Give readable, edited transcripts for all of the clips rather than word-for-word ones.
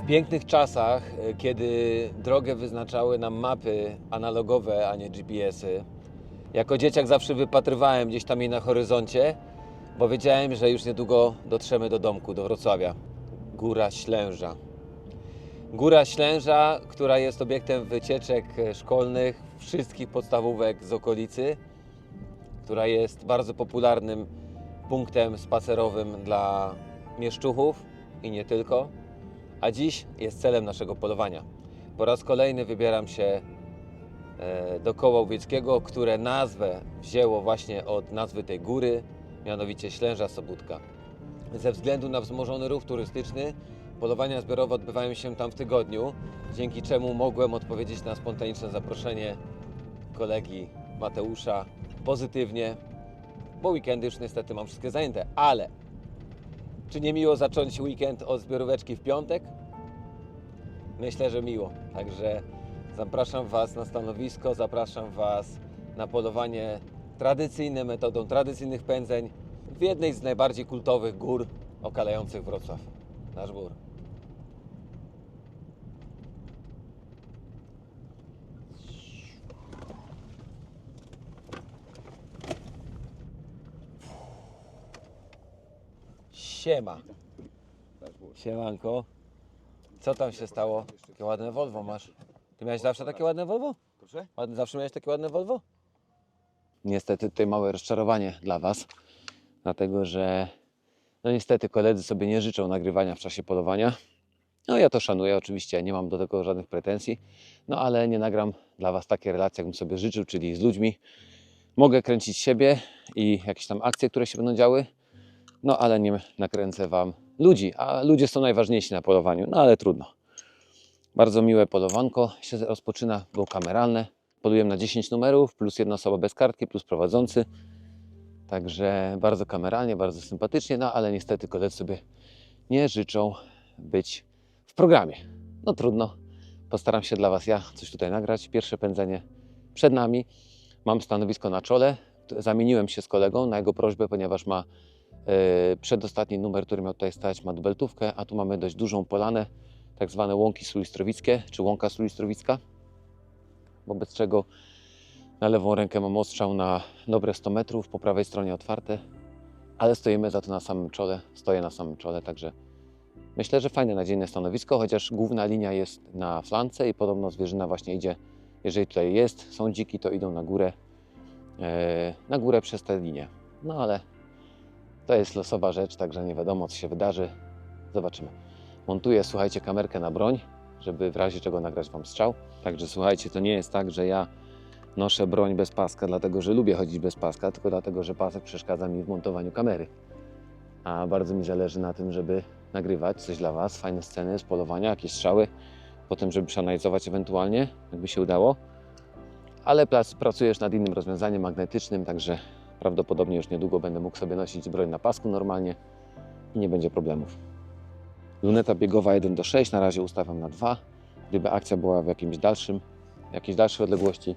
pięknych czasach, kiedy drogę wyznaczały nam mapy analogowe, a nie GPS-y, jako dzieciak zawsze wypatrywałem gdzieś tam jej na horyzoncie, bo wiedziałem, że już niedługo dotrzemy do domku, do Wrocławia. Góra Ślęża. Góra Ślęża, która jest obiektem wycieczek szkolnych wszystkich podstawówek z okolicy, która jest bardzo popularnym punktem spacerowym dla mieszczuchów i nie tylko. A dziś jest celem naszego polowania. Po raz kolejny wybieram się do Koła Łowieckiego, które nazwę wzięło właśnie od nazwy tej góry, mianowicie Ślęża Sobótka. Ze względu na wzmożony ruch turystyczny, polowania zbiorowe odbywają się tam w tygodniu, dzięki czemu mogłem odpowiedzieć na spontaniczne zaproszenie kolegi Mateusza pozytywnie, bo weekendy już niestety mam wszystkie zajęte, ale czy nie miło zacząć weekend od zbioróweczki w piątek? Myślę, że miło. Także zapraszam Was na stanowisko, zapraszam Was na polowanie tradycyjne, metodą tradycyjnych pędzeń w jednej z najbardziej kultowych gór okalających Wrocław. Nasz Bór. Siema. Siemanko. Co tam się stało? Takie ładne Volvo masz. Ty miałeś zawsze takie ładne Volvo? Proszę? Zawsze miałeś takie ładne Volvo? Niestety tutaj małe rozczarowanie dla Was, dlatego że no niestety koledzy sobie nie życzą nagrywania w czasie polowania. No ja to szanuję, oczywiście nie mam do tego żadnych pretensji, no ale nie nagram dla Was takie relacje, jakbym sobie życzył, czyli z ludźmi. Mogę kręcić siebie i jakieś tam akcje, które się będą działy, no ale nie nakręcę Wam ludzi, a ludzie są najważniejsi na polowaniu, no ale trudno. Bardzo miłe polowanko się rozpoczyna, było kameralne. Polujemy na 10 numerów, plus jedna osoba bez kartki, plus prowadzący. Także bardzo kameralnie, bardzo sympatycznie, no ale niestety koledzy sobie nie życzą być w programie. No trudno, postaram się dla Was ja coś tutaj nagrać. Pierwsze pędzenie przed nami. Mam stanowisko na czole. Zamieniłem się z kolegą na jego prośbę, ponieważ ma przedostatni numer, który miał tutaj stać, ma dubeltówkę, a tu mamy dość dużą polanę, tak zwane łąki sulistrowickie, czy łąka sulistrowicka, wobec czego na lewą rękę mam ostrzał na dobre 100 metrów, po prawej stronie otwarte, ale stoimy za to na samym czole, stoję na samym czole, także myślę, że fajne, nadziejne stanowisko, chociaż główna linia jest na flance i podobno zwierzyna właśnie idzie, jeżeli tutaj jest, są dziki, to idą na górę przez tę linię, no ale to jest losowa rzecz, także nie wiadomo, co się wydarzy, zobaczymy. Montuję, słuchajcie, kamerkę na broń, żeby w razie czego nagrać Wam strzał. Także słuchajcie, to nie jest tak, że ja noszę broń bez paska, dlatego że lubię chodzić bez paska, tylko dlatego, że pasek przeszkadza mi w montowaniu kamery. A bardzo mi zależy na tym, żeby nagrywać coś dla Was, fajne sceny z polowania, jakieś strzały, potem żeby przeanalizować ewentualnie, jakby się udało. Ale pracujesz nad innym rozwiązaniem magnetycznym, także prawdopodobnie już niedługo będę mógł sobie nosić broń na pasku normalnie i nie będzie problemów. Luneta biegowa 1:6, na razie ustawiam na 2. Gdyby akcja była w jakiejś dalszej odległości,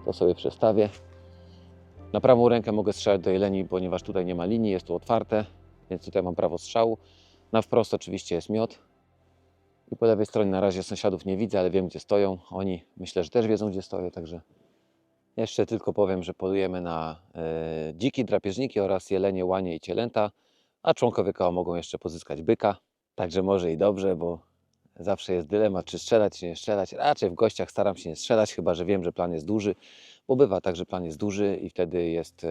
to sobie przestawię. Na prawą rękę mogę strzelać do jeleni, ponieważ tutaj nie ma linii, jest tu otwarte, więc tutaj mam prawo strzału. Na wprost oczywiście jest miot. I po lewej stronie na razie sąsiadów nie widzę, ale wiem, gdzie stoją. Oni myślę, że też wiedzą, gdzie stoję, także jeszcze tylko powiem, że polujemy na dziki, drapieżniki oraz jelenie, łanie i cielęta, a członkowie koła mogą jeszcze pozyskać byka. Także może i dobrze, bo zawsze jest dylemat, czy strzelać, czy nie strzelać. Raczej w gościach staram się nie strzelać, chyba że wiem, że plan jest duży, bo bywa tak, że plan jest duży i wtedy jest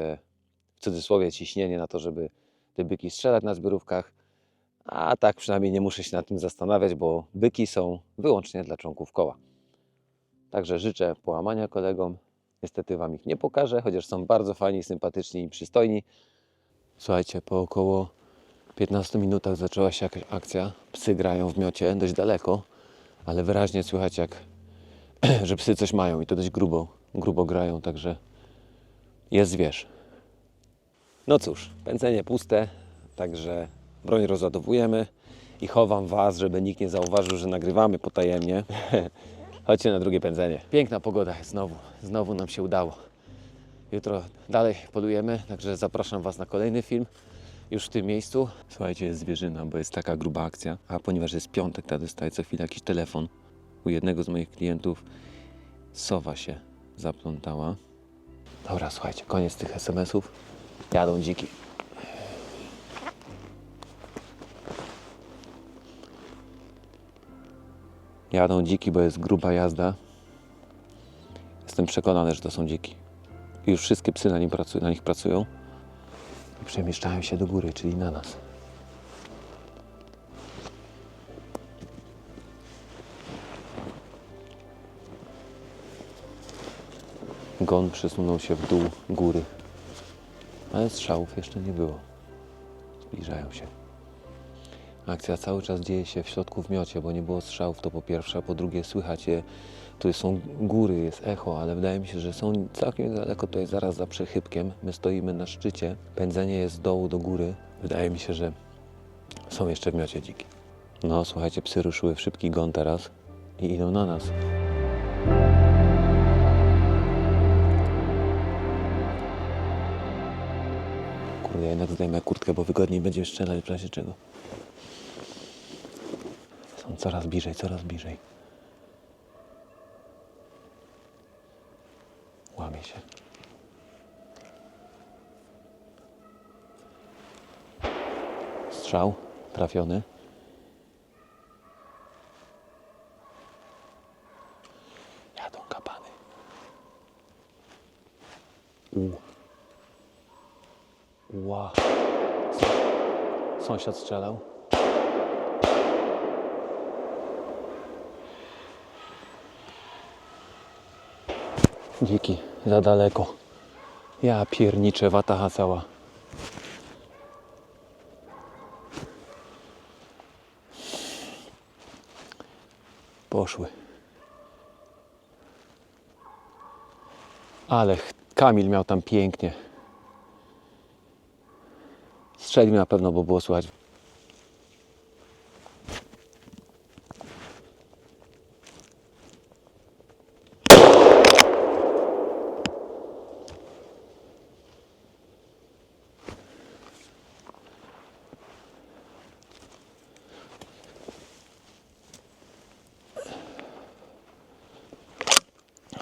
w cudzysłowie ciśnienie na to, żeby te byki strzelać na zbiorówkach. A tak przynajmniej nie muszę się nad tym zastanawiać, bo byki są wyłącznie dla członków koła. Także życzę połamania kolegom. Niestety Wam ich nie pokażę, chociaż są bardzo fajni, sympatyczni i przystojni. Słuchajcie, po około 15 minutach zaczęła się jakaś akcja. Psy grają w miocie dość daleko, ale wyraźnie słychać, że psy coś mają i to dość grubo grają, także jest zwierz. No cóż, pędzenie puste, także broń rozładowujemy i chowam Was, żeby nikt nie zauważył, że nagrywamy potajemnie. Chodźcie na drugie pędzenie. Piękna pogoda jest znowu nam się udało. Jutro dalej polujemy, także zapraszam Was na kolejny film. już w tym miejscu. Słuchajcie, jest zwierzyna, bo jest taka gruba akcja. A ponieważ jest piątek, to dostaję co chwilę jakiś telefon. U jednego z moich klientów sowa się zaplątała. Dobra, słuchajcie, koniec tych SMS-ów. Jadą dziki. Jadą dziki, bo jest gruba jazda. Jestem przekonany, że to są dziki. I już wszystkie psy na nich pracują. I przemieszczają się do góry, czyli na nas. Gon przesunął się w dół góry. Ale strzałów jeszcze nie było. Zbliżają się. Akcja cały czas dzieje się w środku w miocie, bo nie było strzałów, to po pierwsze, a po drugie słychać je, tu są góry, jest echo, ale wydaje mi się, że są całkiem daleko, to jest zaraz za przechybkiem. My stoimy na szczycie, pędzenie jest z dołu do góry. Wydaje mi się, że są jeszcze w miocie dziki. No słuchajcie, psy ruszyły w szybki gon teraz i idą na nas. Kurde, jednak zdejmę kurtkę, bo wygodniej będzie strzelać w razie czego. Są coraz bliżej, coraz bliżej. Łamie się. Strzał trafiony. Jadą kapany. Ła. Sąsiad strzelał. Dziki, za daleko. Ja pierniczę, wataha cała. Poszły. Ale Kamil miał tam pięknie. Strzelił na pewno, bo było słychać.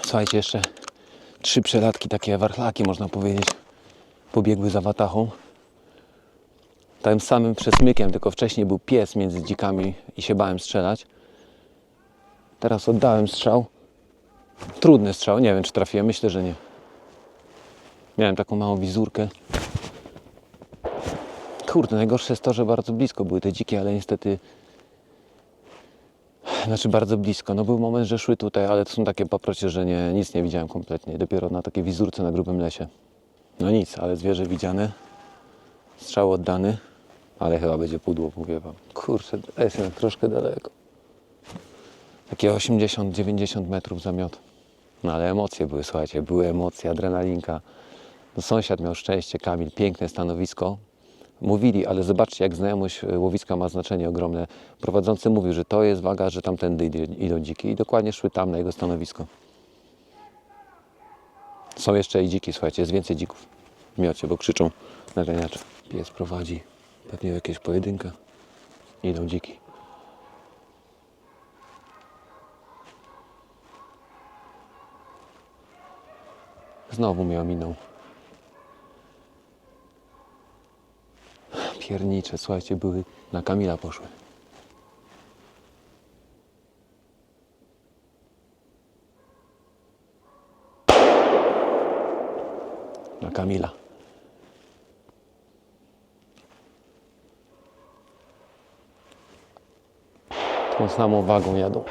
Słuchajcie, jeszcze 3 przelatki, takie warchlaki można powiedzieć, pobiegły za watachą. Tym samym przesmykiem, tylko wcześniej był pies między dzikami i się bałem strzelać. Teraz oddałem strzał. Trudny strzał, nie wiem czy trafiłem, myślę, że nie. Miałem taką małą wizurkę. Kurde, najgorsze jest to, że bardzo blisko były te dziki, ale niestety... Znaczy bardzo blisko. No był moment, że szły tutaj, ale to są takie paprocie, że nic nie widziałem kompletnie. Dopiero na takiej wizurce na grubym lesie. No nic, ale zwierzę widziane. Strzał oddany. Ale chyba będzie pudło, mówię wam. Kurczę, jest jednak troszkę daleko. Takie 80-90 metrów za miot. No ale emocje były, słuchajcie, były emocje, adrenalinka. No, sąsiad miał szczęście, Kamil, piękne stanowisko. Mówili, ale zobaczcie, jak znajomość łowiska ma znaczenie ogromne. Prowadzący mówił, że to jest waga, że tamtędy idą dziki i dokładnie szły tam na jego stanowisko. Są jeszcze i dziki, słuchajcie, jest więcej dzików w miocie, bo krzyczą naganiacze. Pies prowadzi pewnie jakieś pojedynkę. Idą dziki. Znowu mnie ominął. Piernicze, słuchajcie, były na Kamila poszły. Na Kamila. Tą samą wagą jadą.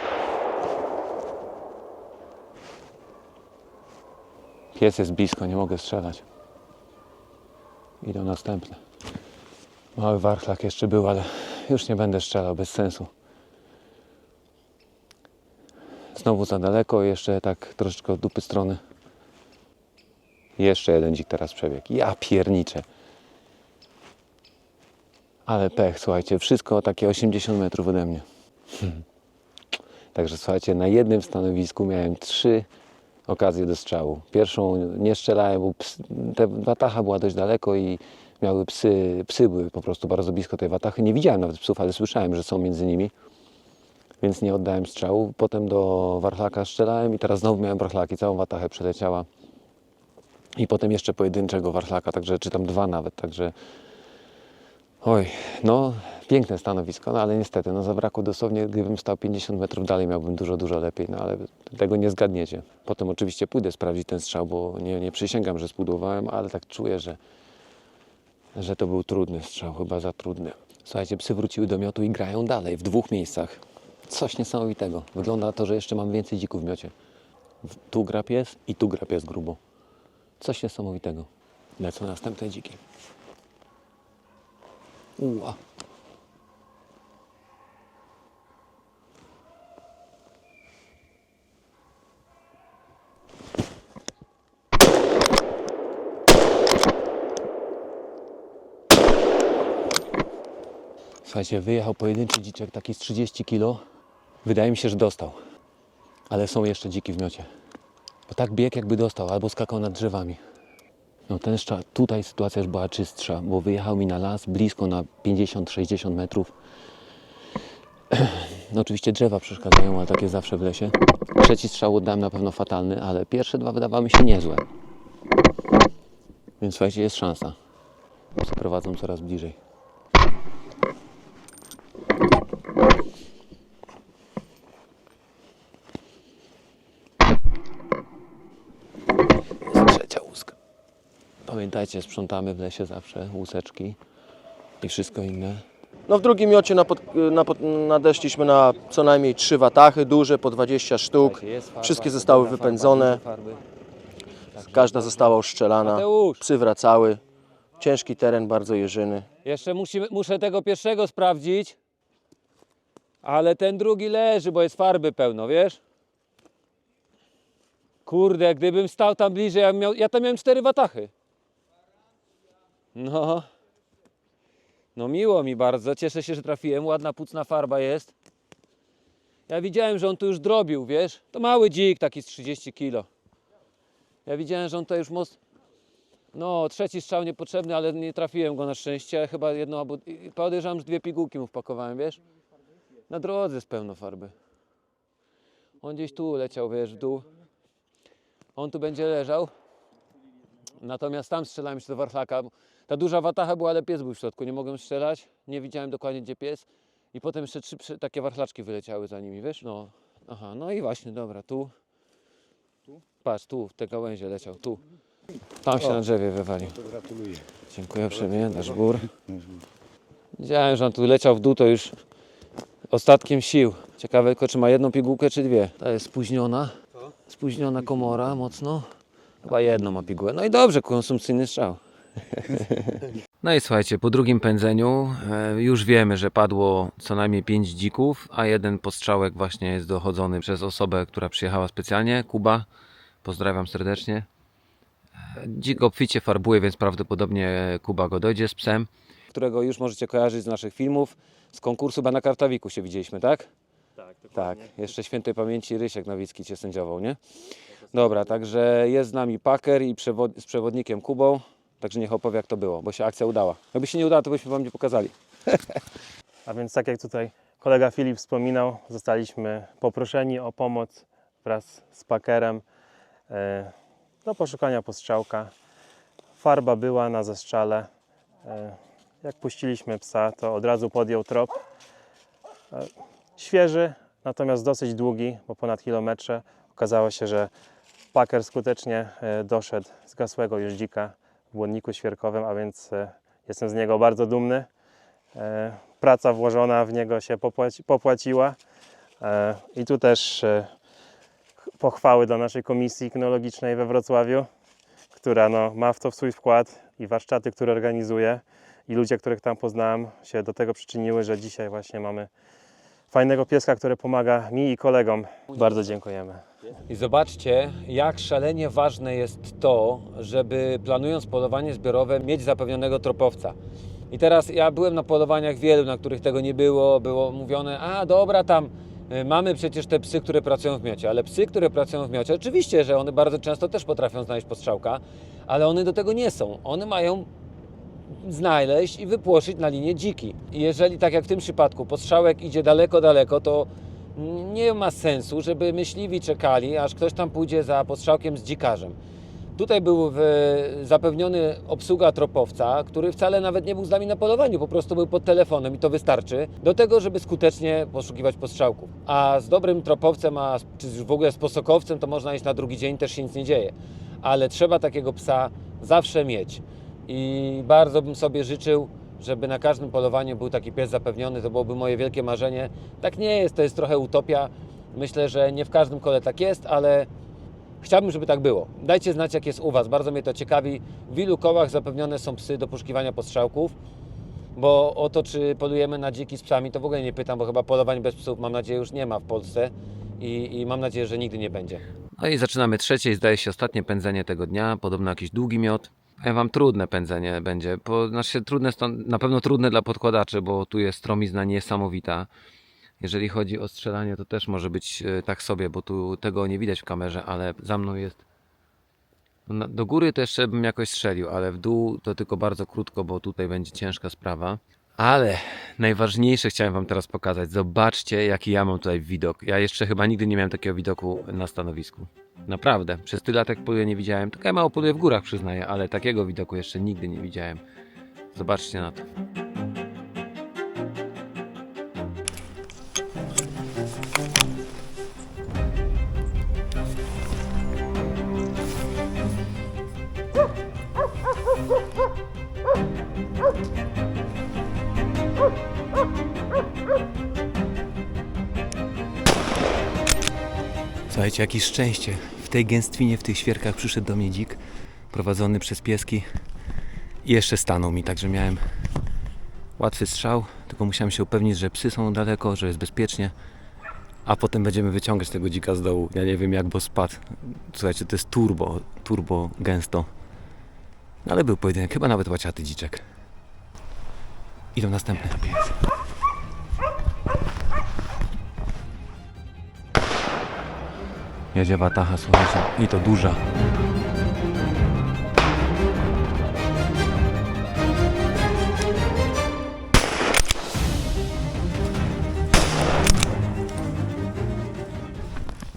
Pies jest blisko, nie mogę strzelać. Idą następne. Mały warchlak jeszcze był, ale już nie będę strzelał, bez sensu. Znowu za daleko, jeszcze tak troszeczkę od dupy strony. Jeszcze jeden dzik teraz przebiegł. Ja pierniczę. Ale pech, słuchajcie, wszystko takie 80 metrów ode mnie. Także słuchajcie, na jednym stanowisku miałem 3 okazje do strzału. Pierwszą nie strzelałem, bo ta wataha była dość daleko i miały psy były po prostu bardzo blisko tej watachy. Nie widziałem nawet psów, ale słyszałem, że są między nimi, więc nie oddałem strzału. Potem do warchlaka strzelałem i teraz znowu miałem warchlaki, całą watachę przeleciała. I potem jeszcze pojedynczego warchlaka, także czy tam 2 nawet, także oj, no piękne stanowisko, no ale niestety, no zabrakło dosłownie, gdybym stał 50 metrów dalej, miałbym dużo lepiej, no ale tego nie zgadniecie. Potem oczywiście pójdę sprawdzić ten strzał, bo nie przysięgam, że spudłowałem, ale tak czuję, że to był trudny strzał, chyba za trudny. Słuchajcie, psy wróciły do miotu i grają dalej, w 2 miejscach. Coś niesamowitego. Wygląda na to, że jeszcze mam więcej dzików w miocie. Tu gra pies i tu gra pies grubo. Coś niesamowitego. Lecą następne dziki. Uła. Słuchajcie, wyjechał pojedynczy dziczek, taki z 30 kg. Wydaje mi się, że dostał. Ale są jeszcze dziki w miocie. Bo tak bieg jakby dostał, albo skakał nad drzewami. No ten strzał, tutaj sytuacja już była czystsza, bo wyjechał mi na las, blisko na 50-60 metrów. No oczywiście drzewa przeszkadzają, ale tak jest zawsze w lesie. Trzeci strzał oddałem na pewno fatalny, ale pierwsze 2 wydawały mi się niezłe. Więc słuchajcie, jest szansa. Prowadzą coraz bliżej. Jest trzecia łuska. Pamiętajcie, sprzątamy w lesie zawsze łuseczki i wszystko inne. No w drugim miocie nadeszliśmy na co najmniej 3 watachy, duże, po 20 sztuk. Słuchajcie, jest farba, Wszystkie zostały dobra wypędzone, farba, dużo farby. każda została oszczelana. Mateusz! Psy wracały. Ciężki teren, bardzo jeżyny. Jeszcze muszę tego pierwszego sprawdzić, ale ten drugi leży, bo jest farby pełno, wiesz? Kurde, gdybym stał tam bliżej, ja tam miałem 4 watachy. No. No miło mi bardzo, cieszę się, że trafiłem, ładna pucna farba jest. Ja widziałem, że on tu już drobił, wiesz? To mały dzik, taki z 30 kg. Ja widziałem, że on to już No, trzeci strzał niepotrzebny, ale nie trafiłem go na szczęście. Chyba jedno, albo podejrzewam, że 2 pigułki mu wpakowałem, wiesz? Na drodze jest pełno farby. On gdzieś tu leciał, wiesz, w dół. On tu będzie leżał. Natomiast tam strzelałem jeszcze do warchlaka. Ta duża watacha była, ale pies był w środku. Nie mogłem strzelać. Nie widziałem dokładnie, gdzie pies. I potem jeszcze 3 takie warchlaczki wyleciały za nimi, wiesz? No, aha, no i właśnie, dobra, tu. Patrz, tu, w te gałęzie leciał, tu. Tam się na drzewie wywalił. To gratuluję. Dziękuję uprzejmie, nasz gór. Widziałem, że on tu leciał w dół, to już ostatkiem sił. Ciekawe tylko, czy ma 1 pigułkę, czy 2. Ta jest spóźniona. Spóźniona komora mocno. Chyba 1 ma pigułę. No i dobrze, konsumpcyjny strzał. No i słuchajcie, po drugim pędzeniu już wiemy, że padło co najmniej 5 dzików, a 1 postrzałek właśnie jest dochodzony przez osobę, która przyjechała specjalnie, Kuba. Pozdrawiam serdecznie. Dzik obficie farbuje, więc prawdopodobnie Kuba go dojdzie z psem. Którego już możecie kojarzyć z naszych filmów. Z konkursu na Kartawiku się widzieliśmy, tak? Tak, dokładnie. Tak. Jeszcze świętej pamięci Rysiek Nowicki Cię sędziował, nie? Dobra, także jest z nami paker i z przewodnikiem Kubą. Także niech opowie, jak to było, bo się akcja udała. Jakby się nie udała, to byśmy Wam nie pokazali. A więc tak jak tutaj kolega Filip wspominał, zostaliśmy poproszeni o pomoc wraz z pakerem do poszukania postrzałka. Farba była na zestrzale. Jak puściliśmy psa, to od razu podjął trop. Świeży, natomiast dosyć długi, bo ponad kilometrze. Okazało się, że paker skutecznie doszedł zgasłego już dzika w błonniku świerkowym, a więc jestem z niego bardzo dumny. Praca włożona w niego się popłaciła. I tu też pochwały dla naszej komisji kynologicznej we Wrocławiu, która ma w to swój wkład, i warsztaty, które organizuje, i ludzie, których tam poznałem, się do tego przyczyniły, że dzisiaj właśnie mamy fajnego pieska, który pomaga mi i kolegom. Bardzo dziękujemy. I zobaczcie, jak szalenie ważne jest to, żeby planując polowanie zbiorowe mieć zapewnionego tropowca. I teraz ja byłem na polowaniach wielu, na których tego nie było. Było mówione, a dobra, tam mamy przecież te psy, które pracują w miocie. Ale psy, które pracują w miocie, oczywiście, że one bardzo często też potrafią znaleźć postrzałka, ale one do tego nie są. One mają znaleźć i wypłoszyć na linię dziki. I jeżeli, tak jak w tym przypadku, postrzałek idzie daleko, daleko, to nie ma sensu, żeby myśliwi czekali, aż ktoś tam pójdzie za postrzałkiem z dzikarzem. Tutaj był zapewniony obsługa tropowca, który wcale nawet nie był z nami na polowaniu, po prostu był pod telefonem i to wystarczy do tego, żeby skutecznie poszukiwać postrzałków. A z dobrym tropowcem, czy w ogóle z posokowcem, to można iść na drugi dzień, też się nic nie dzieje. Ale trzeba takiego psa zawsze mieć. I bardzo bym sobie życzył, żeby na każdym polowaniu był taki pies zapewniony, to byłoby moje wielkie marzenie. Tak nie jest, to jest trochę utopia. Myślę, że nie w każdym kole tak jest, ale chciałbym, żeby tak było. Dajcie znać, jak jest u Was, bardzo mnie to ciekawi. W ilu kołach zapewnione są psy do poszukiwania postrzałków, bo o to, czy polujemy na dziki z psami, to w ogóle nie pytam, bo chyba polowań bez psów, mam nadzieję, już nie ma w Polsce i mam nadzieję, że nigdy nie będzie. No i zaczynamy trzecie i zdaje się ostatnie pędzenie tego dnia, podobno jakiś długi miot. Ja Wam trudne pędzenie będzie, znaczy trudne, na pewno trudne dla podkładaczy, bo tu jest stromizna niesamowita. Jeżeli chodzi o strzelanie, to też może być tak sobie, bo tu tego nie widać w kamerze, ale za mną jest... Do góry to jeszcze bym jakoś strzelił, ale w dół to tylko bardzo krótko, bo tutaj będzie ciężka sprawa. Ale najważniejsze chciałem Wam teraz pokazać. Zobaczcie, jaki ja mam tutaj widok. Ja jeszcze chyba nigdy nie miałem takiego widoku na stanowisku. Naprawdę. Przez tyle lat jak poluję nie widziałem. Tylko ja mało poluję w górach, przyznaję, ale takiego widoku jeszcze nigdy nie widziałem. Zobaczcie na to. Słuchajcie, jakie szczęście. W tej gęstwinie, w tych świerkach przyszedł do mnie dzik, prowadzony przez pieski i jeszcze stanął mi, także miałem łatwy strzał, tylko musiałem się upewnić, że psy są daleko, że jest bezpiecznie, a potem będziemy wyciągać tego dzika z dołu. Ja nie wiem jak, bo spadł. Słuchajcie, to jest turbo gęsto. No, ale był pojedynek, chyba nawet łaciaty dziczek. Idą następne. Jedzie watacha, słuchajcie, i to duża.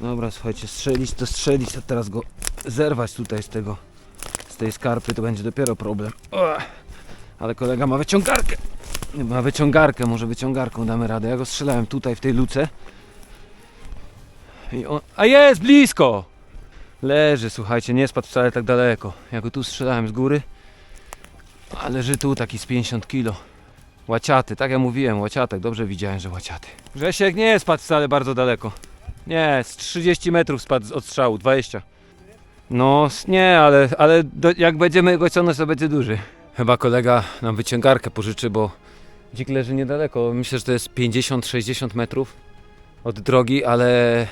Dobra, słuchajcie, strzelić, a teraz go zerwać tutaj z tej skarpy, to będzie dopiero problem. Ale kolega ma wyciągarkę. Może wyciągarką damy radę. Ja go strzelałem tutaj w tej luce. A jest blisko! Leży, słuchajcie, nie spadł wcale tak daleko. Ja go tu strzelałem z góry, a leży tu taki z 50 kg. Łaciaty, tak jak mówiłem, łaciatek, dobrze widziałem, że łaciaty. Grzesiek nie spadł wcale bardzo daleko. Nie, z 30 metrów spadł od strzału, 20. No nie, ale jak będziemy go ciągnąć, to będzie duży. Chyba kolega nam wyciągarkę pożyczy, bo dzik leży niedaleko. Myślę, że to jest 50-60 metrów od drogi, ale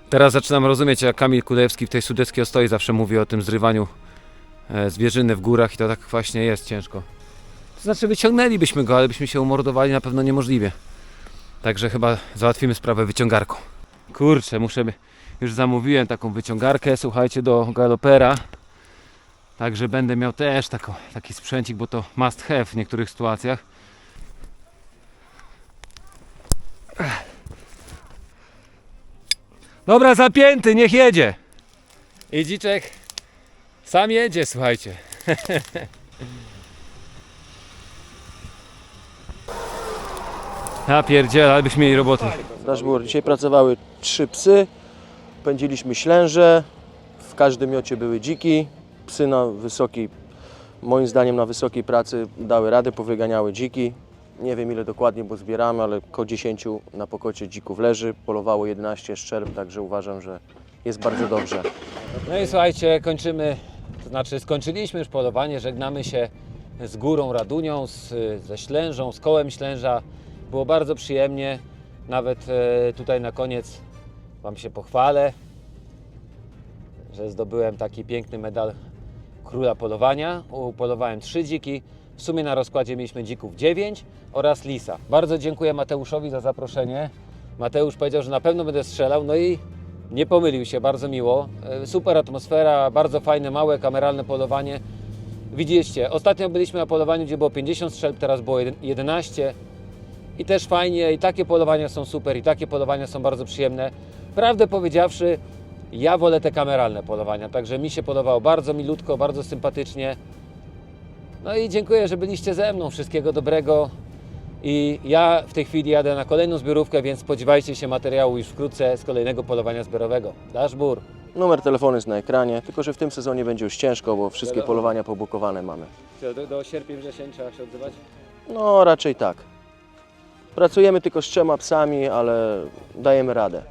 teraz zaczynam rozumieć, jak Kamil Kulewski w tej Sudeckiej Ostoi zawsze mówi o tym zrywaniu zwierzyny w górach i to tak właśnie jest ciężko. To znaczy wyciągnęlibyśmy go, ale byśmy się umordowali na pewno niemożliwie. Także chyba załatwimy sprawę wyciągarką. Kurczę, już zamówiłem taką wyciągarkę, słuchajcie, do galopera. Także będę miał też taki sprzęcik, bo to must have w niektórych sytuacjach. Dobra, zapięty, niech jedzie. I dziczek sam jedzie, słuchajcie. Ja pierdzielę, ale byśmy mieli roboty. Dashboard. Dzisiaj pracowały 3 psy, pędziliśmy ślęże, w każdym miocie były dziki. Psy moim zdaniem na wysokiej pracy dały radę, powyganiały dziki. Nie wiem ile dokładnie, bo zbieramy, ale około 10 na pokocie dzików leży. Polowało 11 szczerb, także uważam, że jest bardzo dobrze. No i słuchajcie, skończyliśmy już polowanie, żegnamy się z Górą Radunią, ze Ślężą, z kołem Ślęża. Było bardzo przyjemnie, nawet tutaj na koniec Wam się pochwalę, że zdobyłem taki piękny medal króla polowania. Upolowałem 3 dziki, w sumie na rozkładzie mieliśmy dzików 9 oraz lisa. Bardzo dziękuję Mateuszowi za zaproszenie. Mateusz powiedział, że na pewno będę strzelał, no i nie pomylił się, bardzo miło. Super atmosfera, bardzo fajne, małe, kameralne polowanie. Widzieliście, ostatnio byliśmy na polowaniu, gdzie było 50 strzelb, teraz było 11 i też fajnie, i takie polowania są super, i takie polowania są bardzo przyjemne. Prawdę powiedziawszy, ja wolę te kameralne polowania, także mi się podobało bardzo milutko, bardzo sympatycznie. No i dziękuję, że byliście ze mną, wszystkiego dobrego. I ja w tej chwili jadę na kolejną zbiorówkę, więc spodziewajcie się materiału już wkrótce z kolejnego polowania zbiorowego. Dashbur. Numer telefonu jest na ekranie, tylko że w tym sezonie będzie już ciężko, bo wszystkie polowania pobukowane mamy. Do sierpnia, wrzesień trzeba się odzywać? No raczej tak. Pracujemy tylko z 3 psami, ale dajemy radę.